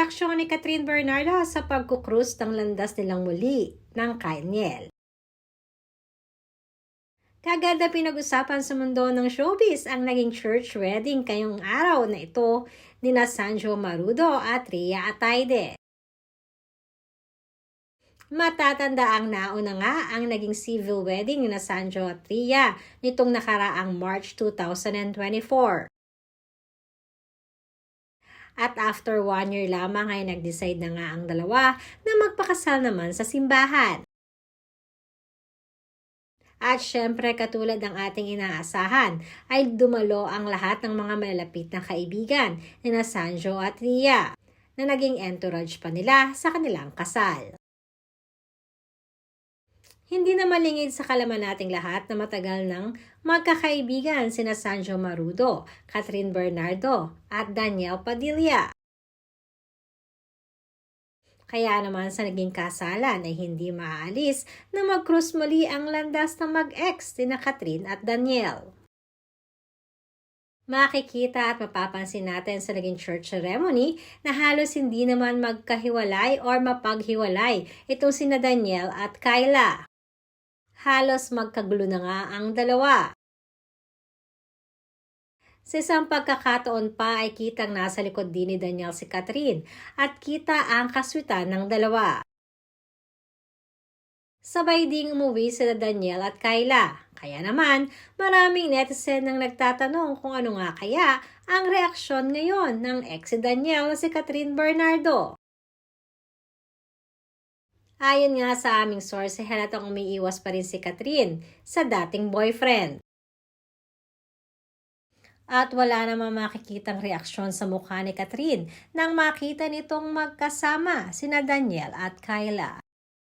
reaksyon ni Catherine Bernardo sa pagkukrus ng landas nilang muli ng Kyle. Kagad na pinag-usapan sa mundo ng showbiz ang naging church wedding kayong araw na ito nina Sanjo Marudo at Rhea Ataide. Matatanda ang nauna nga ang naging civil wedding nina Sanjo at Rhea nitong nakaraang March 2024. At after 1 year lamang ay nag-decide na nga ang dalawa na magpakasal naman sa simbahan. At syempre katulad ng ating inaasahan ay dumalo ang lahat ng mga malalapit na kaibigan ni Sanjo at Rhea na naging entourage pa nila sa kanilang kasal. Hindi na malingid sa kalaman nating lahat na matagal ng magkakaibigan sina Sanjo Marudo, Catherine Bernardo at Danielle Padilla. Kaya naman sa naging kasalan ay hindi maaalis na mag-cruise muli ang landas ng mag-ex sina Catherine at Danielle. Makikita at mapapansin natin sa naging church ceremony na halos hindi naman magkahiwalay or mapaghiwalay itong sina Danielle at Kyla. Halos magkagulo na nga ang dalawa. Sa isang pagkakataon pa ay kitang nasa likod din ni Danielle si Catherine at kita ang kaswitan ng dalawa. Sabay ding umuwi sila Danielle at Kyla. Kaya naman, maraming netizen ang nagtatanong kung ano nga kaya ang reaksyon ngayon ng ex si Danielle na si Catherine Bernardo. Ayon nga sa aming source, halatang umiiwas pa rin si Catherine sa dating boyfriend. At wala namang makikitang reaksyon sa mukha ni Catherine nang makita nitong magkasama sina Danielle at Kyla.